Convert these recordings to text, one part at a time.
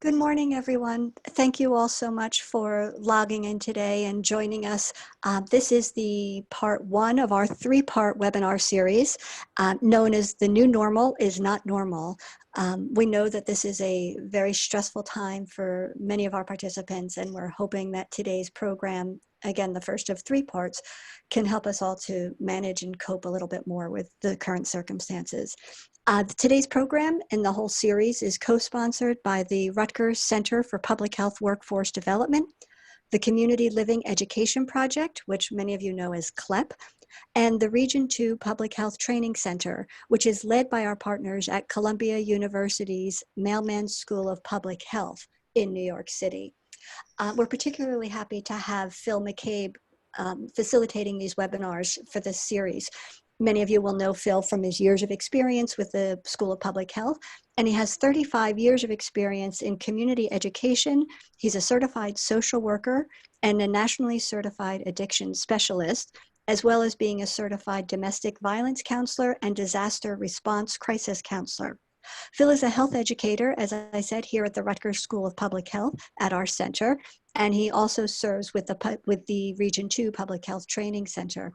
Good morning, everyone. Thank you all so much for logging in today and joining us. This is the part one of our three-part webinar series known as The New Normal is Not Normal. We know that this is a very stressful time for many of our participants, and we're hoping that today's program, again, the first of three parts, can help us all to manage and cope a little bit more with the current circumstances. Today's program and the whole series is co-sponsored by the Rutgers Center for Public Health Workforce Development, the Community Living Education Project, which many of you know as CLEP, and the Region 2 Public Health Training Center, which is led by our partners at Columbia University's Mailman School of Public Health in New York City. We're particularly happy to have Phil McCabe facilitating these webinars for this series. Many of you will know Phil from his years of experience with the School of Public Health, and he has 35 years of experience in community education. He's a certified social worker and a nationally certified addiction specialist, as well as being a certified domestic violence counselor and disaster response crisis counselor. Phil is a health educator, as I said, here at the Rutgers School of Public Health at our center, and he also serves with the Region 2 Public Health Training Center.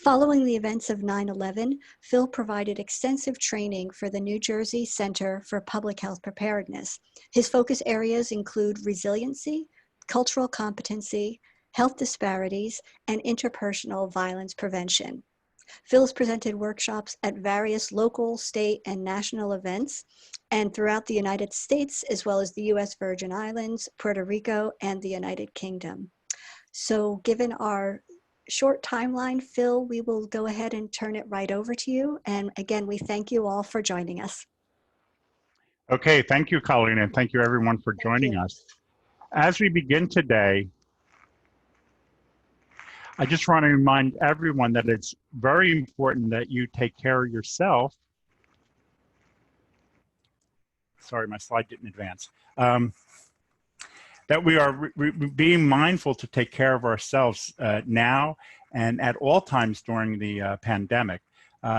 Following the events of 9/11, Phil provided extensive training for the New Jersey Center for Public Health Preparedness. His focus areas include resiliency, cultural competency, health disparities, and interpersonal violence prevention. Phil's presented workshops at various local, state, and national events, and throughout the United States, as well as the U.S. Virgin Islands, Puerto Rico, and the United Kingdom. So given our short timeline, Phil, we will go ahead and turn it right over to you. And again, we thank you all for joining us. Okay, thank you, Colleen, and thank you everyone for joining us. As we begin today, I just want to remind everyone that it's very important that you take care of yourself. Sorry, my slide didn't advance. That we are being mindful to take care of ourselves now and at all times during the pandemic.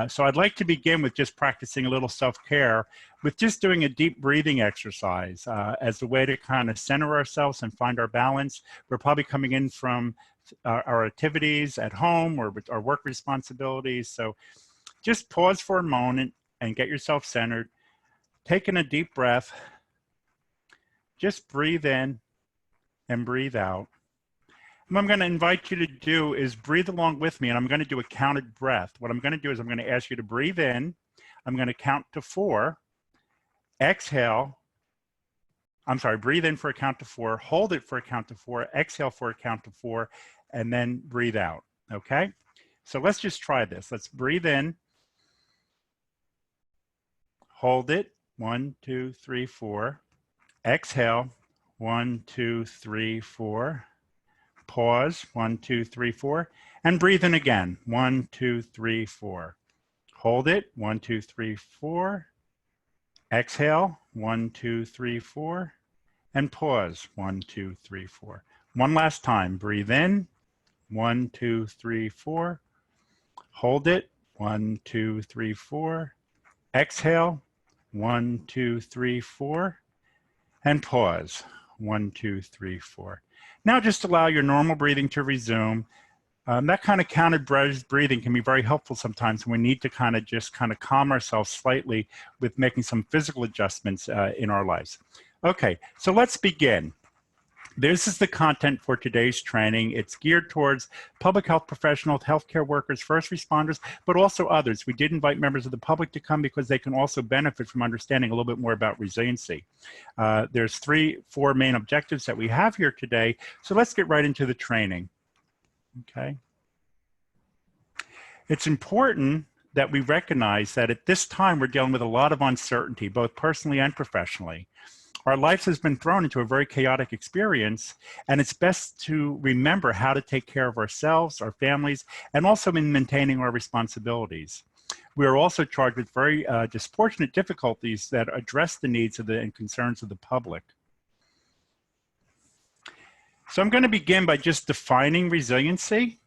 So I'd like to begin with just practicing a little self-care with just doing a deep breathing exercise as a way to kind of center ourselves and find our balance. We're probably coming in from our activities at home or with our work responsibilities. So just pause for a moment and get yourself centered. Taking a deep breath, just breathe in and breathe out. What I'm going to invite you to do is breathe along with me, and I'm going to do a counted breath. What I'm going to do is I'm going to ask you to breathe in. I'm going to count to 4. Exhale. I'm sorry, breathe in for a count to 4. Hold it for a count to 4. Exhale for a count to 4, and then breathe out. Okay? So let's just try this. Let's breathe in. Hold it. 1, 2, 3, 4. Exhale. 1, 2, 3, 4. Pause. 1, 2, 3, 4. And breathe in again. 1, 2, 3, 4. Hold it. 1, 2, 3, 4. Exhale. 1, 2, 3, 4. And pause. 1, 2, 3, 4. One last time. Breathe in. 1, 2, 3, 4. Hold it. 1, 2, 3, 4. Exhale. 1, 2, 3, 4. And pause. 1, 2, 3, 4. Now just allow your normal breathing to resume. That kind of counted breathing can be very helpful sometimes when we need to kind of calm ourselves slightly with making some physical adjustments in our lives. Okay, so let's begin. This is the content for today's training. It's geared towards public health professionals, healthcare workers, first responders, but also others. We did invite members of the public to come because they can also benefit from understanding a little bit more about resiliency. There's 4 main objectives that we have here today. So let's get right into the training. Okay. It's important that we recognize that at this time we're dealing with a lot of uncertainty, both personally and professionally. Our life has been thrown into a very chaotic experience, and it's best to remember how to take care of ourselves, our families, and also in maintaining our responsibilities. We are also charged with very disproportionate difficulties that address the needs of and concerns of the public. So I'm going to begin by just defining resiliency.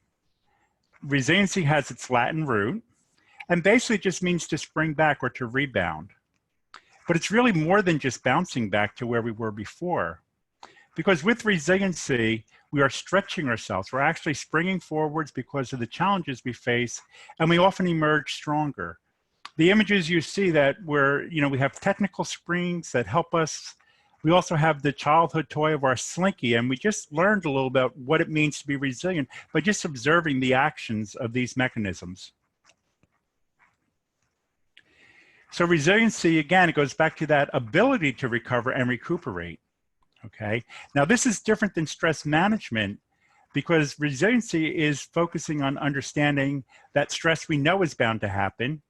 Resiliency has its Latin root, and basically just means to spring back or to rebound. But it's really more than just bouncing back to where we were before. Because with resiliency, we are stretching ourselves. We're actually springing forwards because of the challenges we face, and we often emerge stronger. The images you see that we have technical springs that help us. We also have the childhood toy of our slinky, and we just learned a little about what it means to be resilient by just observing the actions of these mechanisms. So resiliency, again, it goes back to that ability to recover and recuperate. Okay, now this is different than stress management because resiliency is focusing on understanding that stress we know is bound to happen,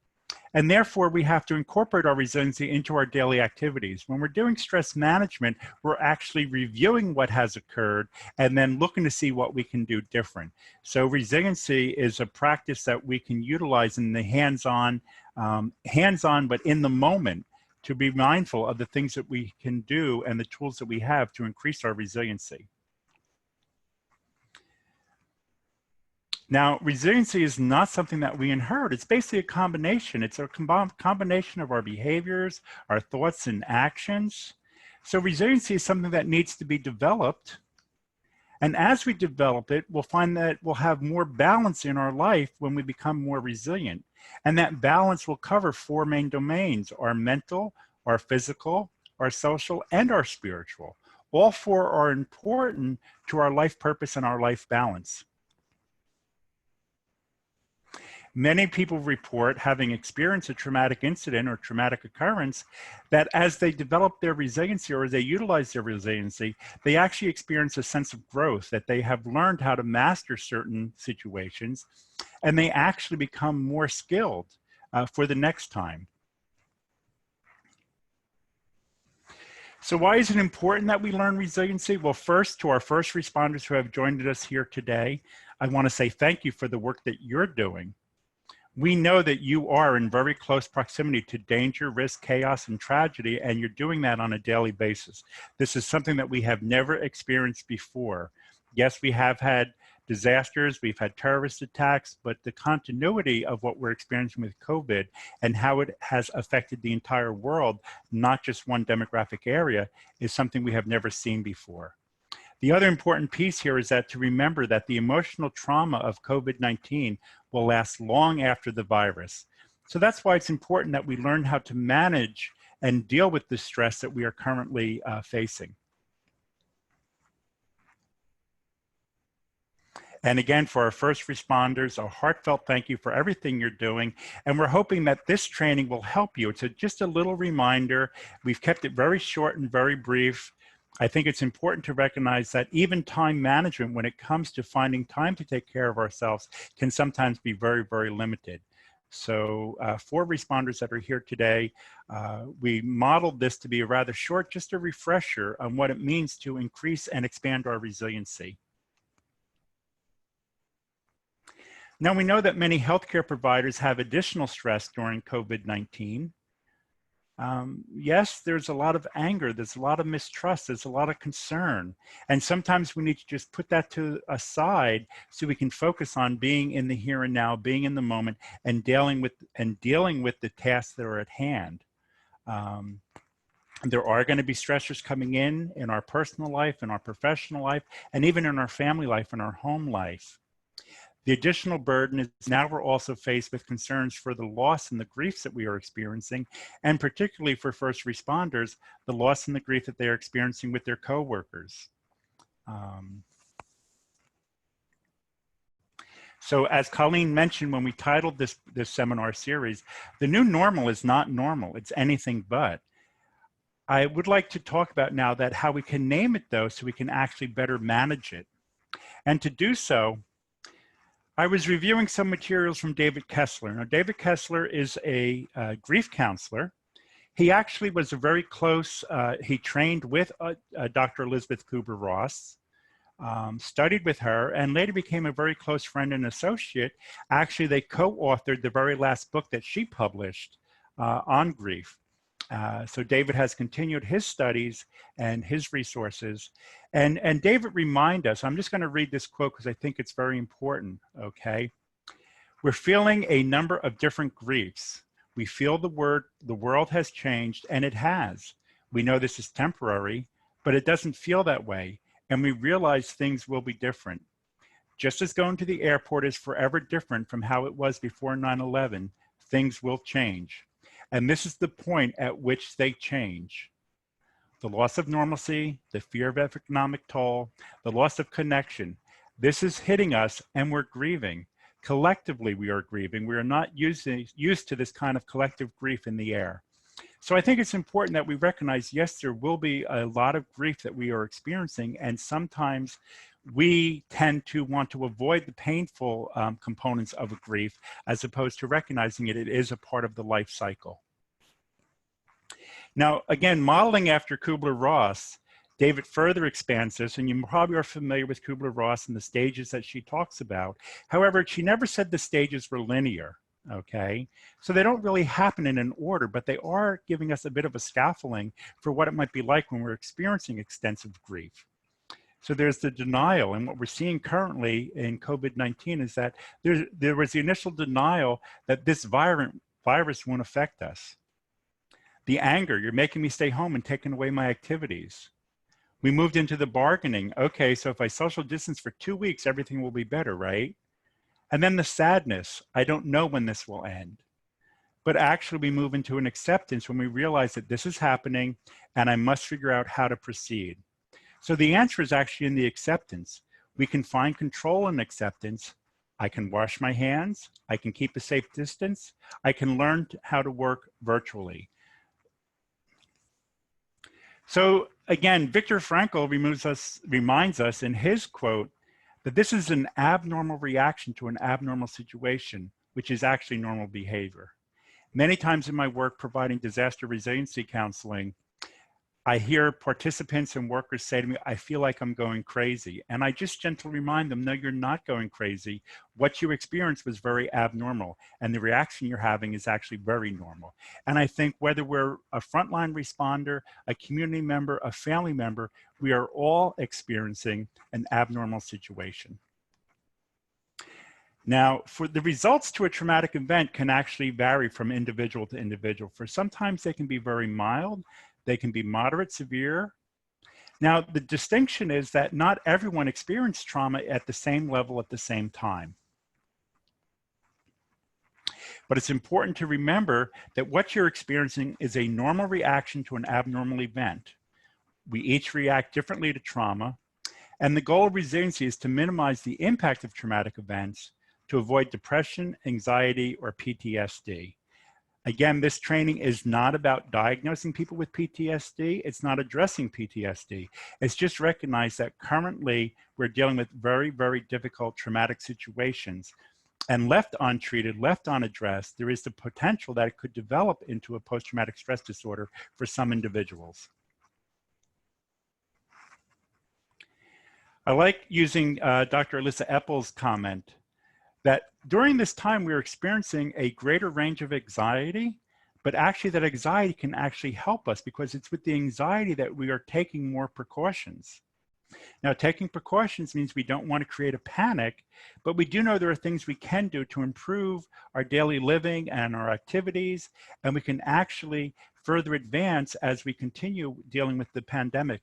and therefore we have to incorporate our resiliency into our daily activities. When we're doing stress management, we're actually reviewing what has occurred and then looking to see what we can do different. So resiliency is a practice that we can utilize in the hands-on but in the moment, to be mindful of the things that we can do and the tools that we have to increase our resiliency. Now, resiliency is not something that we inherit. It's basically a combination. It's a combination of our behaviors, our thoughts and actions. So resiliency is something that needs to be developed. And as we develop it, we'll find that we'll have more balance in our life when we become more resilient. And that balance will cover 4 main domains: our mental, our physical, our social, and our spiritual. All 4 are important to our life purpose and our life balance. Many people report having experienced a traumatic incident or traumatic occurrence that as they develop their resiliency or as they utilize their resiliency, they actually experience a sense of growth, that they have learned how to master certain situations, and they actually become more skilled for the next time. So why is it important that we learn resiliency? Well, first, to our first responders who have joined us here today, I want to say thank you for the work that you're doing. We know that you are in very close proximity to danger, risk, chaos, and tragedy, and you're doing that on a daily basis. This is something that we have never experienced before. Yes, we have had disasters, we've had terrorist attacks, but the continuity of what we're experiencing with COVID and how it has affected the entire world, not just one demographic area, is something we have never seen before. The other important piece here is that to remember that the emotional trauma of COVID-19 will last long after the virus. So that's why it's important that we learn how to manage and deal with the stress that we are currently facing. And again, for our first responders, a heartfelt thank you for everything you're doing. And we're hoping that this training will help you. It's just a little reminder. We've kept it very short and very brief. I think it's important to recognize that even time management, when it comes to finding time to take care of ourselves, can sometimes be very, very limited. So for responders that are here today, we modeled this to be a rather short, just a refresher on what it means to increase and expand our resiliency. Now, we know that many healthcare providers have additional stress during COVID-19. Yes, there's a lot of anger, there's a lot of mistrust, there's a lot of concern. And sometimes we need to just put that to aside so we can focus on being in the here and now, being in the moment, and dealing with the tasks that are at hand. There are going to be stressors coming in our personal life, in our professional life, and even in our family life, in our home life. The additional burden is now we're also faced with concerns for the loss and the griefs that we are experiencing, and particularly for first responders, the loss and the grief that they are experiencing with their coworkers. So as Colleen mentioned when we titled this seminar series, the new normal is not normal, it's anything but. I would like to talk about now that how we can name it though, so we can actually better manage it. And to do so, I was reviewing some materials from David Kessler. Now, David Kessler is a grief counselor. He actually was a very close, he trained with Dr. Elizabeth Kubler-Ross, studied with her, and later became a very close friend and associate. Actually, they co-authored the very last book that she published on grief. So David has continued his studies and his resources. And David reminded us, I'm just going to read this quote because I think it's very important, okay? We're feeling a number of different griefs. We feel the world has changed, and it has. We know this is temporary, but it doesn't feel that way. And we realize things will be different. Just as going to the airport is forever different from how it was before 9/11, things will change. And this is the point at which they change. The loss of normalcy, the fear of economic toll, the loss of connection. This is hitting us and we're grieving. Collectively, we are grieving. We are not used to this kind of collective grief in the air. So I think it's important that we recognize, yes, there will be a lot of grief that we are experiencing, and sometimes we tend to want to avoid the painful components of a grief as opposed to recognizing it is a part of the life cycle. Now, again, modeling after Kubler-Ross, David further expands this, and you probably are familiar with Kubler-Ross and the stages that she talks about. However, she never said the stages were linear. Okay, so they don't really happen in an order, but they are giving us a bit of a scaffolding for what it might be like when we're experiencing extensive grief. So there's the denial, and what we're seeing currently in COVID-19 is that there was the initial denial that this virus won't affect us. The anger, you're making me stay home and taking away my activities. We moved into the bargaining. Okay, so if I social distance for 2 weeks, everything will be better, right? And then the sadness, I don't know when this will end. But actually we move into an acceptance when we realize that this is happening and I must figure out how to proceed. So the answer is actually in the acceptance. We can find control in acceptance. I can wash my hands. I can keep a safe distance. I can learn how to work virtually. So again, Viktor Frankl reminds us in his quote that this is an abnormal reaction to an abnormal situation, which is actually normal behavior. Many times in my work providing disaster resiliency counseling, I hear participants and workers say to me, I feel like I'm going crazy. And I just gently remind them, no, you're not going crazy. What you experienced was very abnormal, and the reaction you're having is actually very normal. And I think whether we're a frontline responder, a community member, a family member, we are all experiencing an abnormal situation. Now, for the results to a traumatic event can actually vary from individual to individual. For sometimes they can be very mild, they can be moderate, severe. Now, the distinction is that not everyone experienced trauma at the same level at the same time. But it's important to remember that what you're experiencing is a normal reaction to an abnormal event. We each react differently to trauma, and the goal of resiliency is to minimize the impact of traumatic events to avoid depression, anxiety, or PTSD. Again, this training is not about diagnosing people with PTSD. It's not addressing PTSD. It's just recognize that currently we're dealing with very, very difficult traumatic situations. And left untreated, left unaddressed, there is the potential that it could develop into a post-traumatic stress disorder for some individuals. I like using Dr. Alyssa Eppel's comment that during this time we are experiencing a greater range of anxiety, but actually that anxiety can actually help us because it's with the anxiety that we are taking more precautions. Now, taking precautions means we don't want to create a panic, but we do know there are things we can do to improve our daily living and our activities, and we can actually further advance as we continue dealing with the pandemic.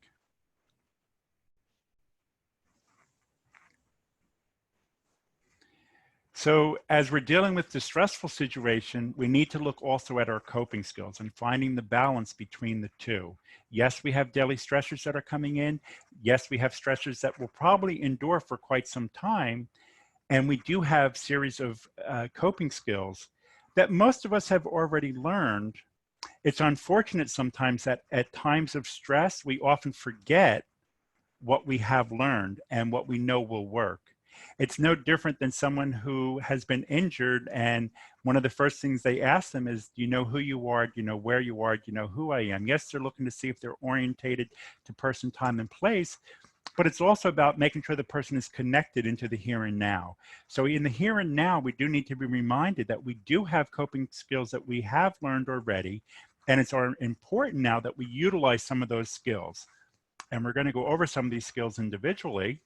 So as we're dealing with the stressful situation, we need to look also at our coping skills and finding the balance between the two. Yes, we have daily stressors that are coming in. Yes, we have stressors that will probably endure for quite some time. And we do have series of coping skills that most of us have already learned. It's unfortunate sometimes that at times of stress, we often forget what we have learned and what we know will work. It's no different than someone who has been injured and one of the first things they ask them is, do you know who you are? Do you know where you are? Do you know who I am? Yes, they're looking to see if they're orientated to person, time, and place, but it's also about making sure the person is connected into the here and now. So in the here and now, we do need to be reminded that we do have coping skills that we have learned already, and it's important now that we utilize some of those skills. And we're going to go over some of these skills individually,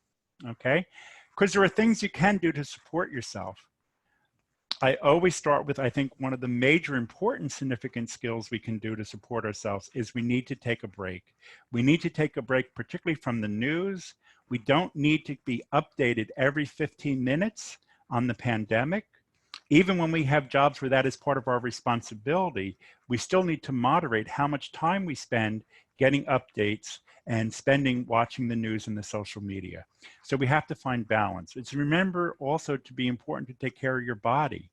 okay? Because there are things you can do to support yourself. I always start with, I think one of the major important significant skills we can do to support ourselves is we need to take a break. We need to take a break, particularly from the news. We don't need to be updated every 15 minutes on the pandemic. Even when we have jobs where that is part of our responsibility, we still need to moderate how much time we spend getting updates and spending watching the news and the social media. So we have to find balance. It's remember also to be important to take care of your body.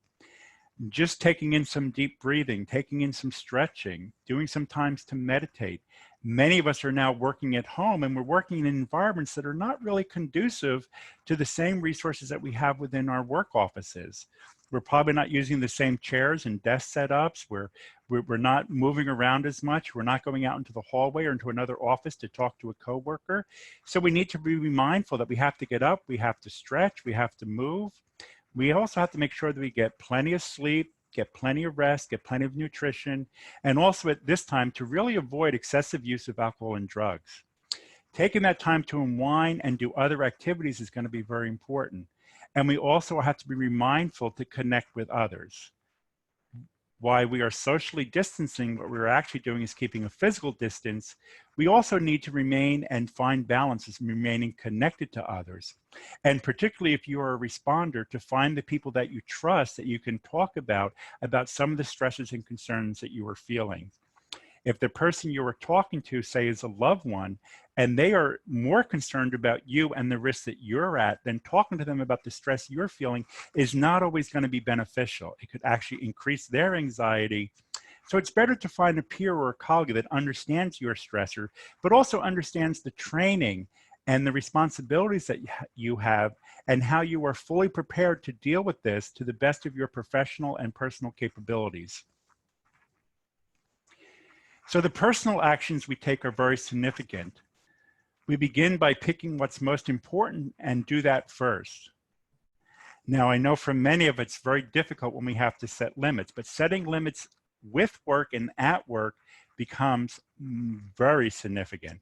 Just taking in some deep breathing, taking in some stretching, doing some times to meditate. Many of us are now working at home, and we're working in environments that are not really conducive to the same resources that we have within our work offices. We're probably not using the same chairs and desk setups. We're not moving around as much. We're not going out into the hallway or into another office to talk to a coworker. So we need to be mindful that we have to get up, we have to stretch, we have to move. We also have to make sure that we get plenty of sleep, get plenty of rest, get plenty of nutrition, and also at this time to really avoid excessive use of alcohol and drugs. Taking that time to unwind and do other activities is going to be very important. And we also have to be mindful to connect with others. While we are socially distancing, what we're actually doing is keeping a physical distance. We also need to remain and find balance as remaining connected to others. And particularly if you are a responder, to find the people that you trust that you can talk about some of the stresses and concerns that you are feeling. If the person you are talking to, say, is a loved one, and they are more concerned about you and the risks that you're at, then talking to them about the stress you're feeling is not always going to be beneficial. It could actually increase their anxiety. So it's better to find a peer or a colleague that understands your stressor, but also understands the training and the responsibilities that you have and how you are fully prepared to deal with this to the best of your professional and personal capabilities. So the personal actions we take are very significant. We begin by picking what's most important and do that first. Now, I know for many of it's very difficult when we have to set limits, but setting limits with work and at work becomes very significant.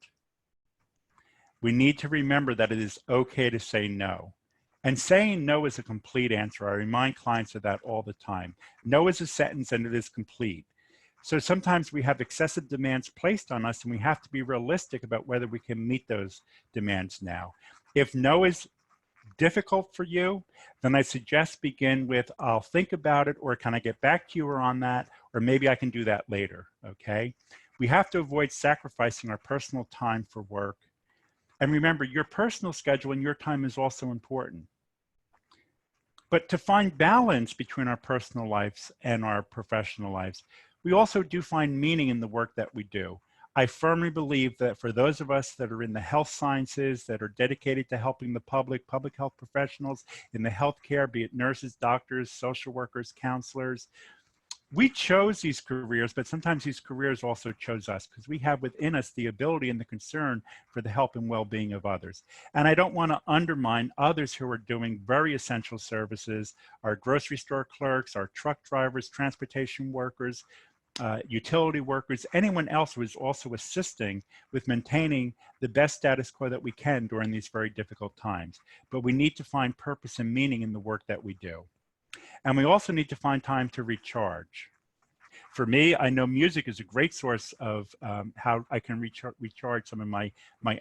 We need to remember that it is okay to say no. And saying no is a complete answer. I remind clients of that all the time. No is a sentence and it is complete. So sometimes we have excessive demands placed on us and we have to be realistic about whether we can meet those demands now. If no is difficult for you, then I suggest begin with, I'll think about it, or can I get back to you on that, or maybe I can do that later, okay? We have to avoid sacrificing our personal time for work. And remember, your personal schedule and your time is also important. But to find balance between our personal lives and our professional lives, we also do find meaning in the work that we do. I firmly believe that for those of us that are in the health sciences, that are dedicated to helping the public health professionals in the healthcare, be it nurses, doctors, social workers, counselors, we chose these careers, but sometimes these careers also chose us because we have within us the ability and the concern for the health and well-being of others. And I don't want to undermine others who are doing very essential services, our grocery store clerks, our truck drivers, transportation workers, utility workers, anyone else who is also assisting with maintaining the best status quo that we can during these very difficult times. But we need to find purpose and meaning in the work that we do. And we also need to find time to recharge. For me, I know music is a great source of how I can recharge some of my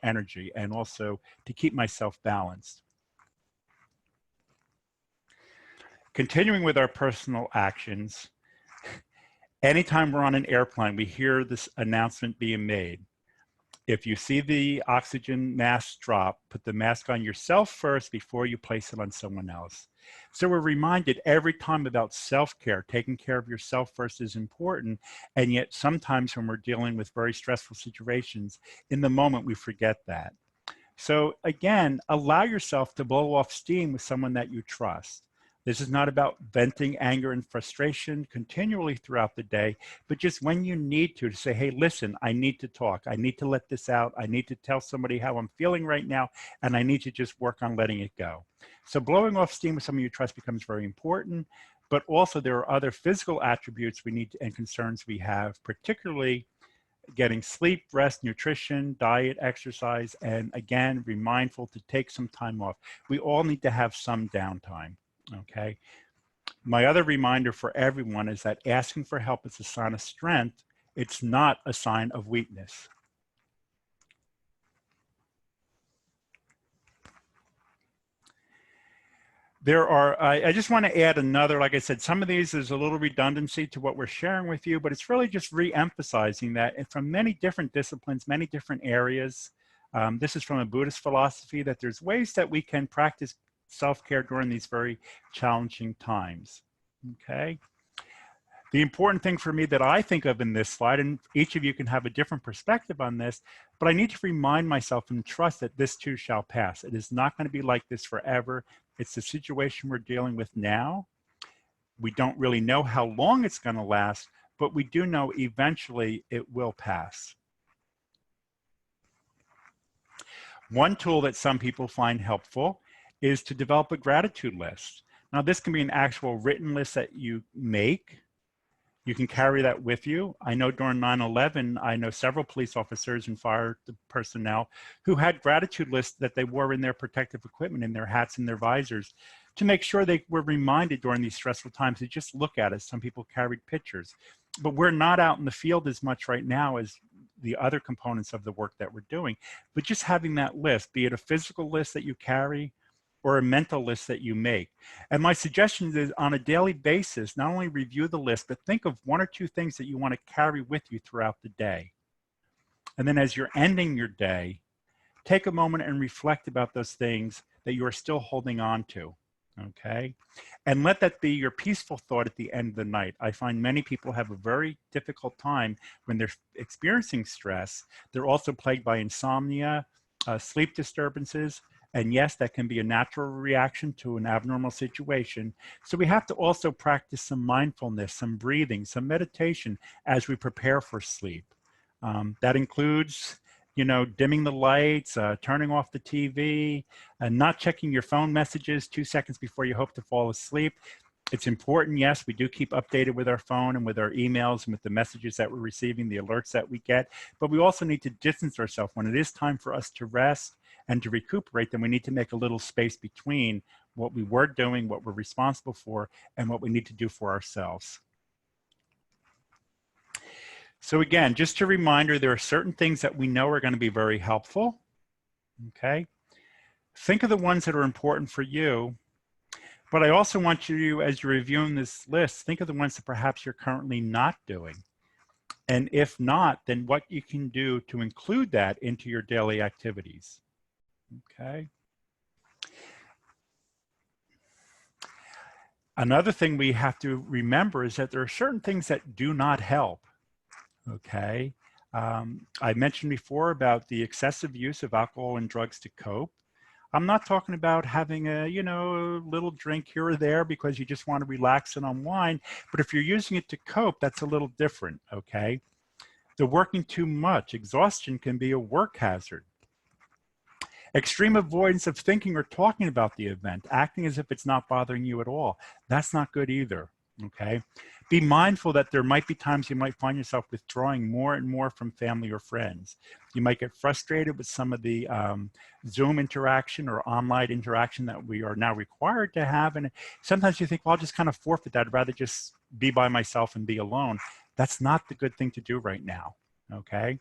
energy and also to keep myself balanced. Continuing with our personal actions, anytime we're on an airplane, we hear this announcement being made. If you see the oxygen mask drop, put the mask on yourself first before you place it on someone else. So we're reminded every time about self-care. Taking care of yourself first is important, and yet sometimes when we're dealing with very stressful situations, in the moment we forget that. So again, allow yourself to blow off steam with someone that you trust. This is not about venting anger and frustration continually throughout the day, but just when you need to say, hey, listen, I need to talk. I need to let this out. I need to tell somebody how I'm feeling right now, and I need to just work on letting it go. So blowing off steam with someone you trust becomes very important, but also there are other physical attributes we need to, and concerns we have, particularly getting sleep, rest, nutrition, diet, exercise, and again, be mindful to take some time off. We all need to have some downtime. Okay. My other reminder for everyone is that asking for help is a sign of strength. It's not a sign of weakness. I just want to add another, like I said, some of these is a little redundancy to what we're sharing with you, but it's really just re-emphasizing that from many different disciplines, many different areas, this is from a Buddhist philosophy, that there's ways that we can practice self-care during these very challenging times, okay? The important thing for me that I think of in this slide, and each of you can have a different perspective on this, but I need to remind myself and trust that this too shall pass. It is not going to be like this forever. It's the situation we're dealing with now. We don't really know how long it's going to last, but we do know eventually it will pass. One tool that some people find helpful is to develop a gratitude list. Now, this can be an actual written list that you make. You can carry that with you. I know during 9/11, I know several police officers and fire personnel who had gratitude lists that they wore in their protective equipment, in their hats and their visors, to make sure they were reminded during these stressful times to just look at it. Some people carried pictures. But we're not out in the field as much right now as the other components of the work that we're doing. But just having that list, be it a physical list that you carry, or a mental list that you make. And my suggestion is on a daily basis, not only review the list, but think of 1 or 2 things that you want to carry with you throughout the day. And then as you're ending your day, take a moment and reflect about those things that you are still holding on to, okay? And let that be your peaceful thought at the end of the night. I find many people have a very difficult time when they're experiencing stress. They're also plagued by insomnia, sleep disturbances, and yes, that can be a natural reaction to an abnormal situation. So we have to also practice some mindfulness, some breathing, some meditation as we prepare for sleep. That includes, dimming the lights, turning off the TV, and not checking your phone messages 2 seconds before you hope to fall asleep. It's important, yes, we do keep updated with our phone and with our emails and with the messages that we're receiving, the alerts that we get, but we also need to distance ourselves. When it is time for us to rest and to recuperate, then we need to make a little space between what we were doing, what we're responsible for, and what we need to do for ourselves. So again, just a reminder, there are certain things that we know are going to be very helpful, okay? Think of the ones that are important for you. But I also want you, as you're reviewing this list, think of the ones that perhaps you're currently not doing. And if not, then what you can do to include that into your daily activities, okay? Another thing we have to remember is that there are certain things that do not help, okay? I mentioned before about the excessive use of alcohol and drugs to cope. I'm not talking about having a, little drink here or there because you just want to relax and unwind. But if you're using it to cope, that's a little different, okay? The working too much, exhaustion can be a work hazard. Extreme avoidance of thinking or talking about the event, acting as if it's not bothering you at all. That's not good either, okay? Be mindful that there might be times you might find yourself withdrawing more and more from family or friends. You might get frustrated with some of the Zoom interaction or online interaction that we are now required to have. And sometimes you think, well, I'll just kind of forfeit that. I'd rather just be by myself and be alone. That's not the good thing to do right now, okay?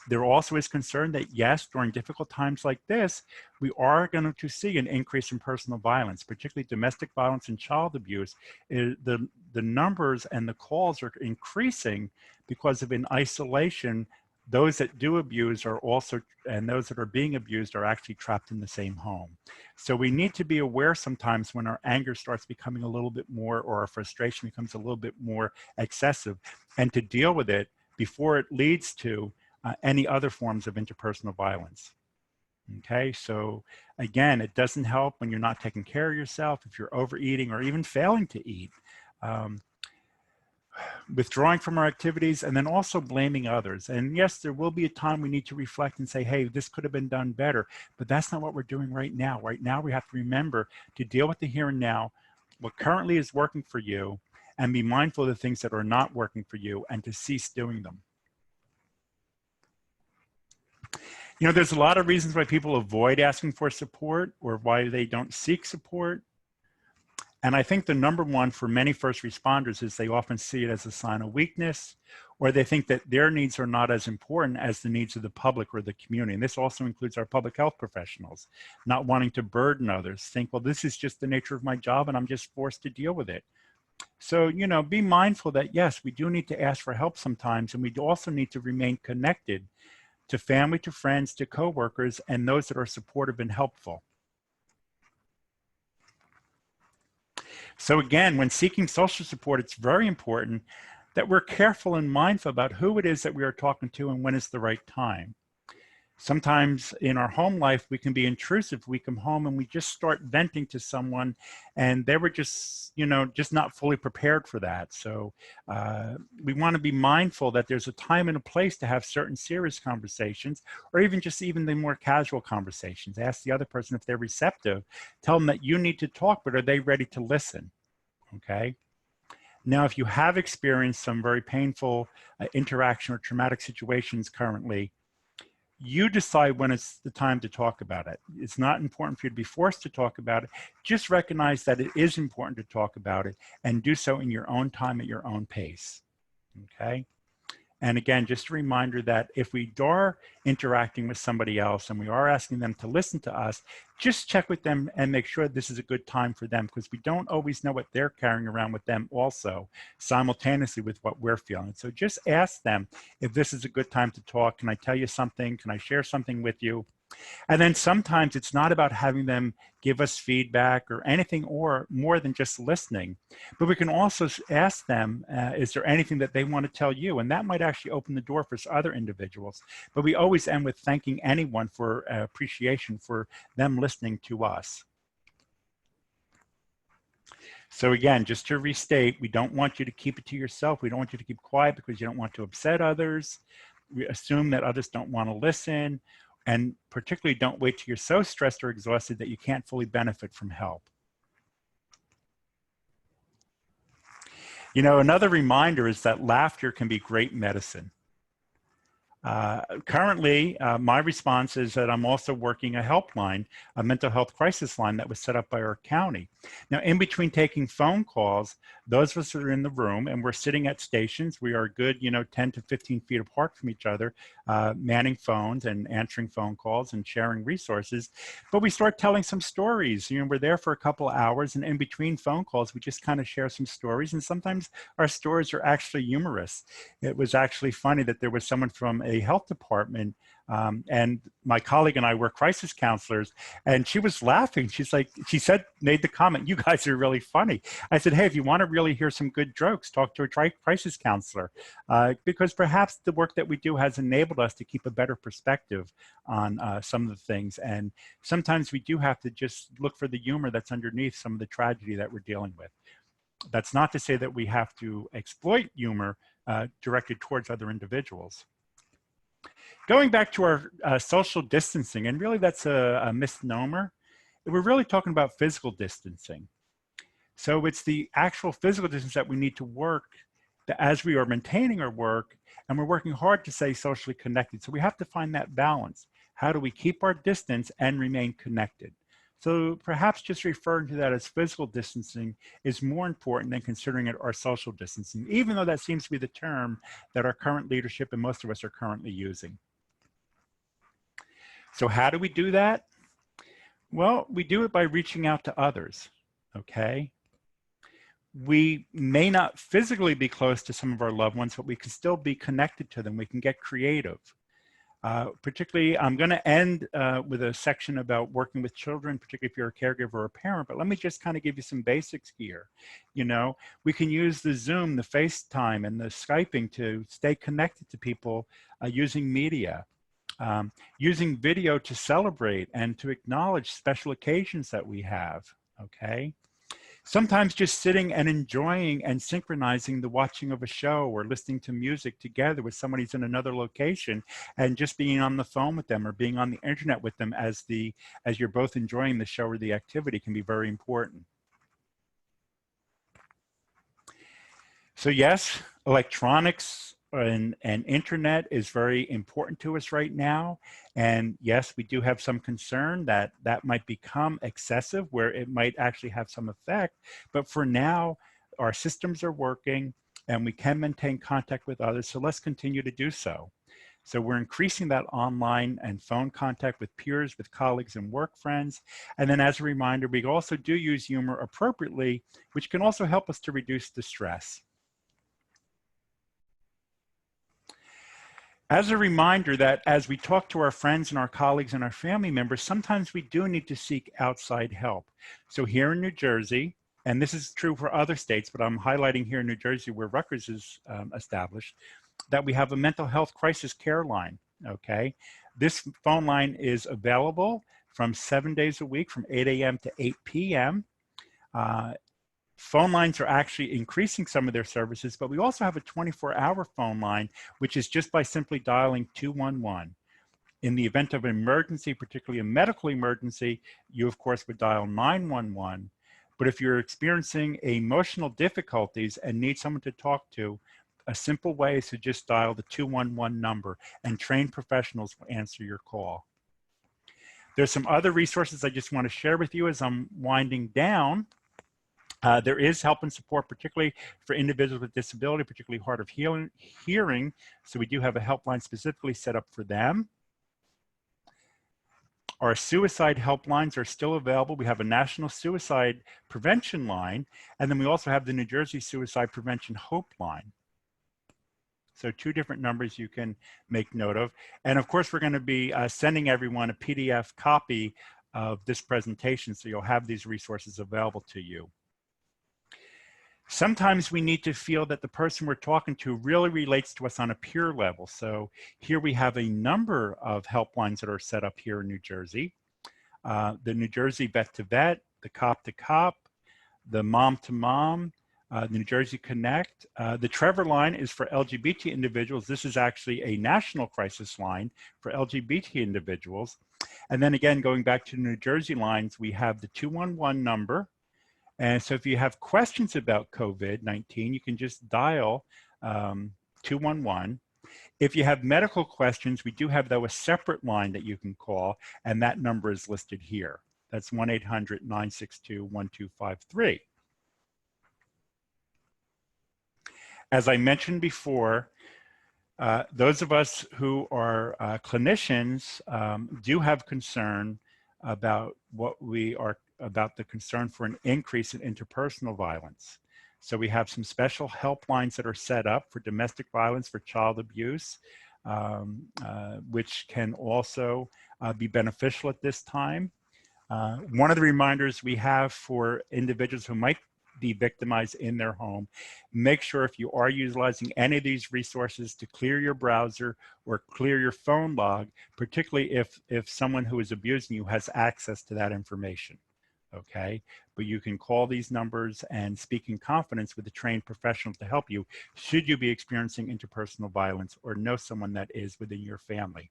There also is concern that, yes, during difficult times like this, we are going to see an increase in personal violence, particularly domestic violence and child abuse. The numbers and the calls are increasing because of in isolation, those that do abuse are also, and those that are being abused are actually trapped in the same home. So we need to be aware sometimes when our anger starts becoming a little bit more, or our frustration becomes a little bit more excessive, and to deal with it before it leads to any other forms of interpersonal violence. Okay, so again, it doesn't help when you're not taking care of yourself, if you're overeating or even failing to eat, withdrawing from our activities, and then also blaming others. And yes, there will be a time we need to reflect and say, hey, this could have been done better, but that's not what we're doing right now. Right now, we have to remember to deal with the here and now, what currently is working for you, and be mindful of the things that are not working for you and to cease doing them. There's a lot of reasons why people avoid asking for support or why they don't seek support. And I think the number one for many first responders is they often see it as a sign of weakness, or they think that their needs are not as important as the needs of the public or the community. And this also includes our public health professionals, not wanting to burden others, think, well, this is just the nature of my job and I'm just forced to deal with it. So, you know, be mindful that yes, we do need to ask for help sometimes, and we also need to remain connected to family, to friends, to coworkers, and those that are supportive and helpful. So again, when seeking social support, it's very important that we're careful and mindful about who it is that we are talking to and when is the right time. Sometimes in our home life, we can be intrusive. We come home and we just start venting to someone and they were just, you know, just not fully prepared for that. So we want to be mindful that there's a time and a place to have certain serious conversations, or even the more casual conversations. Ask the other person if they're receptive. Tell them that you need to talk, but are they ready to listen? Okay. Now, if you have experienced some very painful interaction or traumatic situations currently, you decide when it's the time to talk about it. It's not important for you to be forced to talk about it. Just recognize that it is important to talk about it and do so in your own time at your own pace, okay? And again, just a reminder that if we are interacting with somebody else and we are asking them to listen to us, just check with them and make sure this is a good time for them, because we don't always know what they're carrying around with them also simultaneously with what we're feeling. So just ask them if this is a good time to talk. Can I tell you something? Can I share something with you? And then sometimes it's not about having them give us feedback or anything or more than just listening, but we can also ask them, is there anything that they want to tell you? And that might actually open the door for other individuals. But we always end with thanking anyone for appreciation for them listening to us. So again, just to restate, we don't want you to keep it to yourself. We don't want you to keep quiet because you don't want to upset others. We assume that others don't want to listen. And particularly don't wait till you're so stressed or exhausted that you can't fully benefit from help. You know, another reminder is that laughter can be great medicine. Currently, my response is that I'm also working a helpline, a mental health crisis line that was set up by our county. Now, in between taking phone calls, those of us that are in the room and we're sitting at stations, we are good, 10 to 15 feet apart from each other, manning phones and answering phone calls and sharing resources. But we start telling some stories. We're there for a couple of hours, and in between phone calls, we just kind of share some stories. And sometimes our stories are actually humorous. It was actually funny that there was someone from a health department, and my colleague and I were crisis counselors, and she was laughing. Made the comment, "You guys are really funny." I said, "Hey, if you want to really hear some good jokes, talk to a crisis counselor," because perhaps the work that we do has enabled us to keep a better perspective on some of the things. And sometimes we do have to just look for the humor that's underneath some of the tragedy that we're dealing with. That's not to say that we have to exploit humor directed towards other individuals. Going back to our social distancing, and really that's a misnomer. We're really talking about physical distancing. So it's the actual physical distance that we need to work as we are maintaining our work, and we're working hard to stay socially connected. So we have to find that balance. How do we keep our distance and remain connected? So perhaps just referring to that as physical distancing is more important than considering it our social distancing, even though that seems to be the term that our current leadership and most of us are currently using. So how do we do that? Well, we do it by reaching out to others, okay? We may not physically be close to some of our loved ones, but we can still be connected to them. We can get creative. Particularly, I'm going to end with a section about working with children, particularly if you're a caregiver or a parent, but let me just kind of give you some basics here. We can use the Zoom, the FaceTime, and the Skyping to stay connected to people using media. Using video to celebrate and to acknowledge special occasions that we have, okay? Sometimes just sitting and enjoying and synchronizing the watching of a show or listening to music together with somebody who's in another location, and just being on the phone with them or being on the internet with them as you're both enjoying the show or the activity can be very important. So yes, electronics and internet is very important to us right now. And yes, we do have some concern that that might become excessive, where it might actually have some effect. But for now, our systems are working and we can maintain contact with others. So let's continue to do so. So we're increasing that online and phone contact with peers, with colleagues and work friends. And then as a reminder, we also do use humor appropriately, which can also help us to reduce the stress. As a reminder that as we talk to our friends and our colleagues and our family members, sometimes we do need to seek outside help. So here in New Jersey, and this is true for other states, but I'm highlighting here in New Jersey where Rutgers is established, that we have a mental health crisis care line, okay? This phone line is available from 7 days a week from 8 a.m. to 8 p.m. Phone lines are actually increasing some of their services, but we also have a 24-hour phone line, which is just by simply dialing 211. In the event of an emergency, particularly a medical emergency, you of course would dial 911. But if you're experiencing emotional difficulties and need someone to talk to, a simple way is to just dial the 211 number and trained professionals will answer your call. There's some other resources I just want to share with you as I'm winding down. There is help and support, particularly for individuals with disability, particularly hard of hearing. So we do have a helpline specifically set up for them. Our suicide helplines are still available. We have a national suicide prevention line, and then we also have the New Jersey Suicide Prevention Hope line. So 2 different numbers you can make note of. And of course, we're going to be sending everyone a PDF copy of this presentation, so you'll have these resources available to you. Sometimes we need to feel that the person we're talking to really relates to us on a peer level. So here we have a number of helplines that are set up here in New Jersey. The New Jersey Vet to Vet, the Cop to Cop, the Mom to Mom, the New Jersey Connect. The Trevor line is for LGBT individuals. This is actually a national crisis line for LGBT individuals. And then again, going back to New Jersey lines, we have the 211 number. And so if you have questions about COVID-19, you can just dial 211. If you have medical questions, we do have, though, a separate line that you can call, and that number is listed here. That's 1-800-962-1253. As I mentioned before, those of us who are clinicians do have concern about about the concern for an increase in interpersonal violence. So we have some special helplines that are set up for domestic violence, for child abuse, which can also be beneficial at this time. One of the reminders we have for individuals who might be victimized in their home, make sure if you are utilizing any of these resources to clear your browser or clear your phone log, particularly if someone who is abusing you has access to that information. Okay, but you can call these numbers and speak in confidence with a trained professional to help you should you be experiencing interpersonal violence or know someone that is within your family.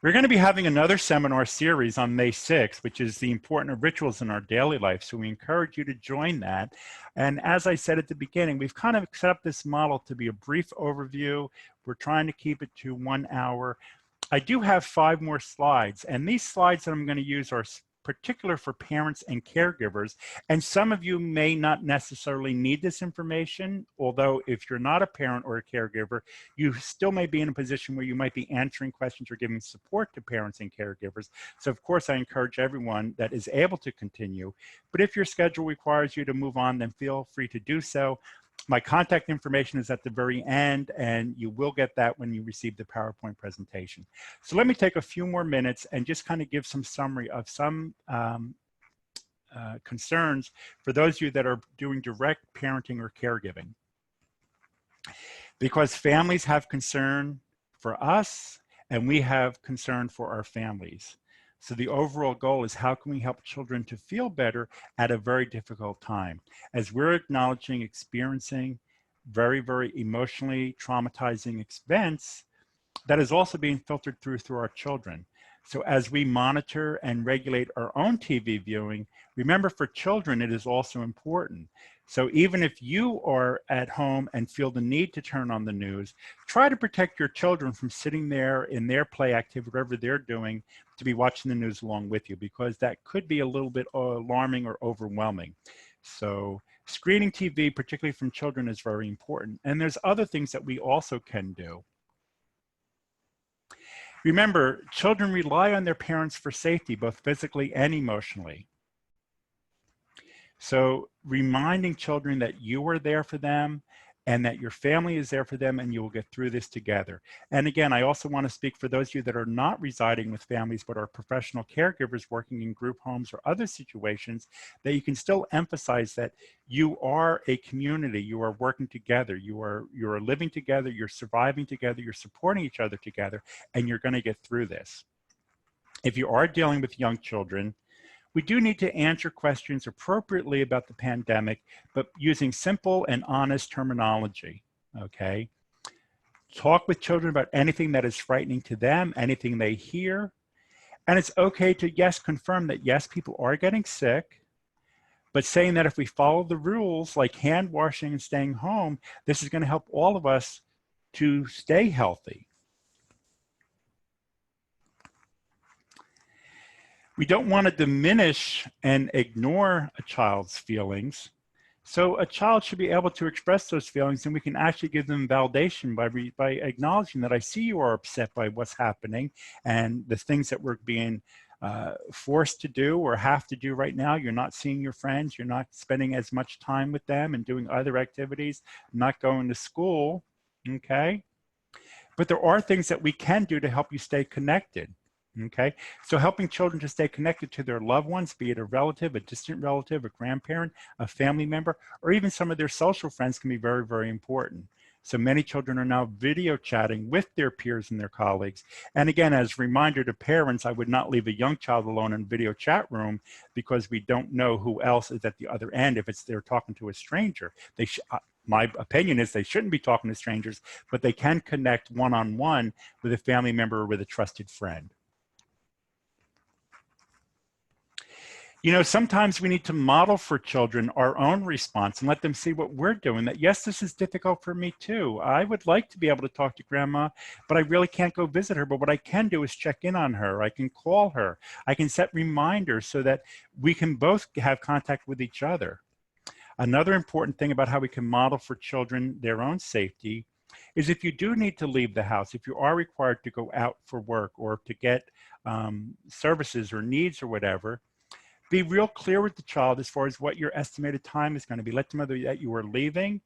We're going to be having another seminar series on May 6th, which is the importance of rituals in our daily life. So we encourage you to join that. And as I said at the beginning, we've kind of set up this model to be a brief overview. We're trying to keep it to 1 hour. I do have 5 more slides, and these slides that I'm going to use are particular for parents and caregivers. And some of you may not necessarily need this information, although if you're not a parent or a caregiver, you still may be in a position where you might be answering questions or giving support to parents and caregivers. So of course, I encourage everyone that is able to continue. But if your schedule requires you to move on, then feel free to do so. My contact information is at the very end, and you will get that when you receive the PowerPoint presentation. So let me take a few more minutes and just kind of give some summary of some concerns for those of you that are doing direct parenting or caregiving. Because families have concern for us, and we have concern for our families. So the overall goal is how can we help children to feel better at a very difficult time? As we're acknowledging, experiencing very, very emotionally traumatizing events, that is also being filtered through our children. So as we monitor and regulate our own TV viewing, remember for children, it is also important. So even if you are at home and feel the need to turn on the news, try to protect your children from sitting there in their play activity, whatever they're doing, to be watching the news along with you, because that could be a little bit alarming or overwhelming. So screening TV, particularly from children, is very important. And there's other things that we also can do. Remember, children rely on their parents for safety, both physically and emotionally. So reminding children that you are there for them and that your family is there for them, and you will get through this together. And again, I also want to speak for those of you that are not residing with families but are professional caregivers working in group homes or other situations, that you can still emphasize that you are a community, you are working together, you are living together, you're surviving together, you're supporting each other together, and you're going to get through this. If you are dealing with young children, we do need to answer questions appropriately about the pandemic, but using simple and honest terminology, okay? Talk with children about anything that is frightening to them, anything they hear. And it's okay to, yes, confirm that, yes, people are getting sick, but saying that if we follow the rules like hand washing and staying home, this is going to help all of us to stay healthy. We don't want to diminish and ignore a child's feelings. So a child should be able to express those feelings, and we can actually give them validation by acknowledging that I see you are upset by what's happening and the things that we're being forced to do or have to do right now. You're not seeing your friends, you're not spending as much time with them and doing other activities, not going to school, okay? But there are things that we can do to help you stay connected. Okay, so helping children to stay connected to their loved ones, be it a relative, a distant relative, a grandparent, a family member, or even some of their social friends, can be very, very important. So many children are now video chatting with their peers and their colleagues. And again, as a reminder to parents, I would not leave a young child alone in a video chat room, because we don't know who else is at the other end. If it's they're talking to a stranger, my opinion is they shouldn't be talking to strangers, but they can connect one-on-one with a family member or with a trusted friend. You know, sometimes we need to model for children our own response and let them see what we're doing, that yes, this is difficult for me too. I would like to be able to talk to grandma, but I really can't go visit her. But what I can do is check in on her. I can call her. I can set reminders so that we can both have contact with each other. Another important thing about how we can model for children their own safety is if you do need to leave the house, if you are required to go out for work or to get services or needs or whatever, be real clear with the child as far as what your estimated time is going to be. Let them know that you are leaving.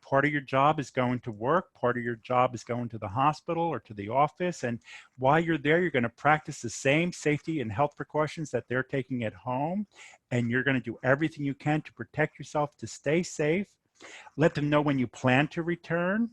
Part of your job is going to work. Part of your job is going to the hospital or to the office. And while you're there, you're going to practice the same safety and health precautions that they're taking at home. And you're going to do everything you can to protect yourself, to stay safe. Let them know when you plan to return.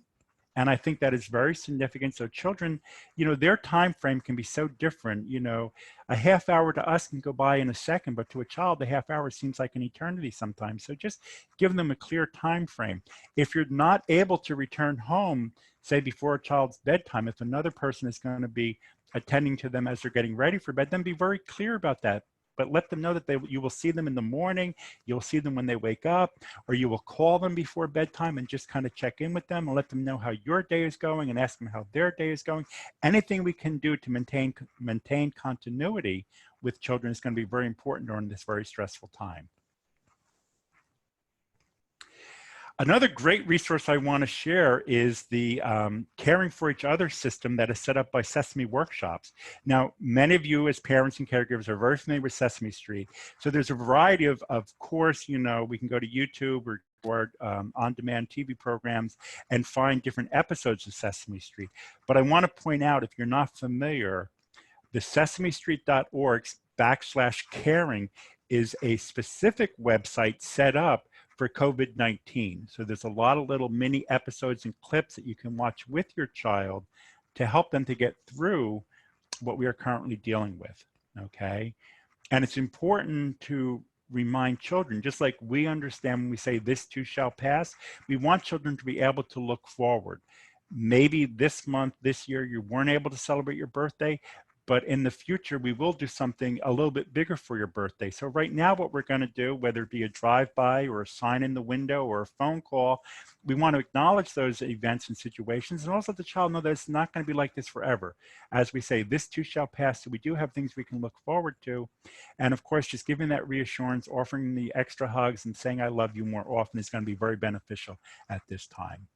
And I think that is very significant. So children, you know, their time frame can be so different. You know, a half hour to us can go by in a second, but to a child, a half hour seems like an eternity sometimes. So just give them a clear time frame. If you're not able to return home, say before a child's bedtime, if another person is going to be attending to them as they're getting ready for bed, then be very clear about that. But let them know that you will see them in the morning, you'll see them when they wake up, or you will call them before bedtime and just kind of check in with them and let them know how your day is going and ask them how their day is going. Anything we can do to maintain continuity with children is going to be very important during this very stressful time. Another great resource I want to share is the Caring for Each Other system that is set up by Sesame Workshops. Now, many of you as parents and caregivers are very familiar with Sesame Street. So there's a variety of course, you know, we can go to YouTube or on-demand TV programs and find different episodes of Sesame Street. But I want to point out, if you're not familiar, the sesamestreet.org/caring is a specific website set up for COVID-19. So there's a lot of little mini episodes and clips that you can watch with your child to help them to get through what we are currently dealing with, okay? And it's important to remind children, just like we understand when we say this too shall pass, we want children to be able to look forward. Maybe this month, this year, you weren't able to celebrate your birthday, but in the future, we will do something a little bit bigger for your birthday. So right now, what we're going to do, whether it be a drive-by or a sign in the window or a phone call, we want to acknowledge those events and situations, and also let the child know that it's not going to be like this forever. As we say, this too shall pass, so we do have things we can look forward to. And of course, just giving that reassurance, offering the extra hugs, and saying I love you more often is going to be very beneficial at this time.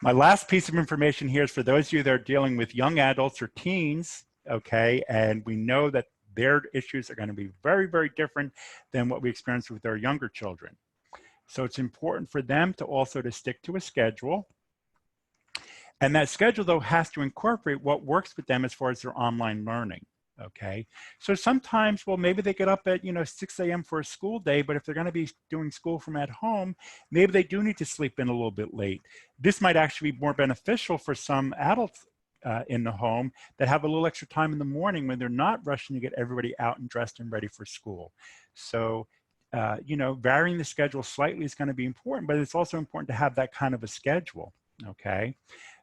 My last piece of information here is for those of you that are dealing with young adults or teens, okay, and we know that their issues are going to be very, very different than what we experience with our younger children. So it's important for them to also to stick to a schedule. And that schedule, though, has to incorporate what works with them as far as their online learning. Okay, so sometimes, well, maybe they get up at 6 a.m. for a school day, but if they're going to be doing school from at home, maybe they do need to sleep in a little bit late. This might actually be more beneficial for some adults in the home that have a little extra time in the morning when they're not rushing to get everybody out and dressed and ready for school. So varying the schedule slightly is going to be important, but it's also important to have that kind of a schedule. Okay.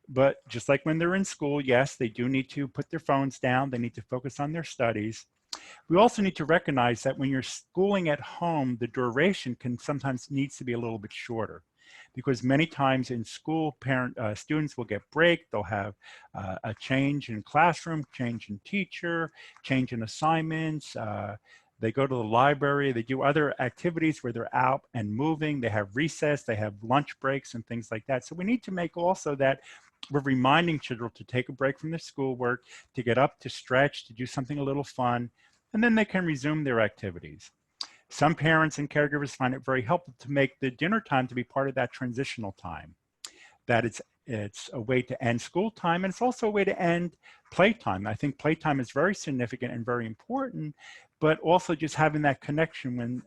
But just like when they're in school, yes, they do need to put their phones down. They need to focus on their studies. We also need to recognize that when you're schooling at home, the duration can sometimes needs to be a little bit shorter, because many times in school, students will get break. They'll have a change in classroom, change in teacher, change in assignments. They go to the library, they do other activities where they're out and moving, they have recess, they have lunch breaks and things like that. So we need to make also that we're reminding children to take a break from their schoolwork, to get up, to stretch, to do something a little fun, and then they can resume their activities. Some parents and caregivers find it very helpful to make the dinner time to be part of that transitional time, that it's a way to end school time, and it's also a way to end playtime. I think playtime is very significant and very important, but also just having that connection when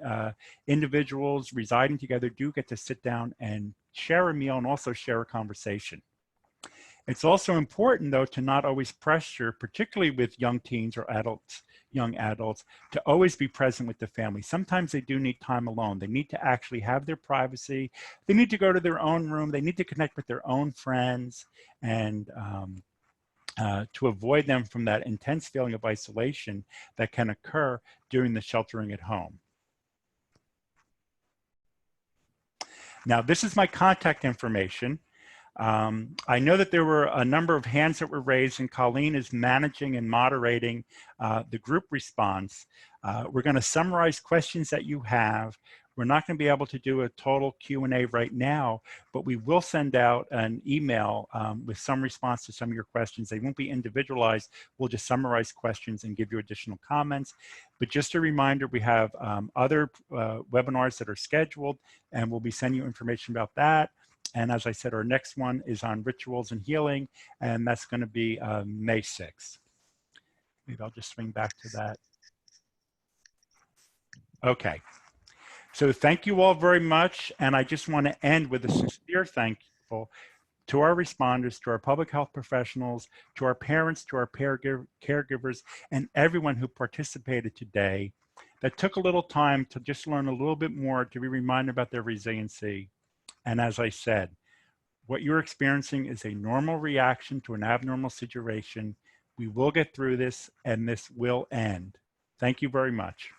individuals residing together do get to sit down and share a meal and also share a conversation. It's also important, though, to not always pressure, particularly with young teens or young adults, to always be present with the family. Sometimes they do need time alone. They need to actually have their privacy. They need to go to their own room. They need to connect with their own friends, and to avoid them from that intense feeling of isolation that can occur during the sheltering at home. Now, this is my contact information. I know that there were a number of hands that were raised, and Colleen is managing and moderating the group response. We're going to summarize questions that you have. We're not going to be able to do a total Q&A right now, but we will send out an email with some response to some of your questions. They won't be individualized. We'll just summarize questions and give you additional comments. But just a reminder, we have other webinars that are scheduled, and we'll be sending you information about that. And as I said, our next one is on rituals and healing, and that's going to be May 6th. Maybe I'll just swing back to that. Okay. So thank you all very much. And I just want to end with a sincere thankful to our responders, to our public health professionals, to our parents, to our caregivers, and everyone who participated today that took a little time to just learn a little bit more, to be reminded about their resiliency. And as I said, what you're experiencing is a normal reaction to an abnormal situation. We will get through this, and this will end. Thank you very much.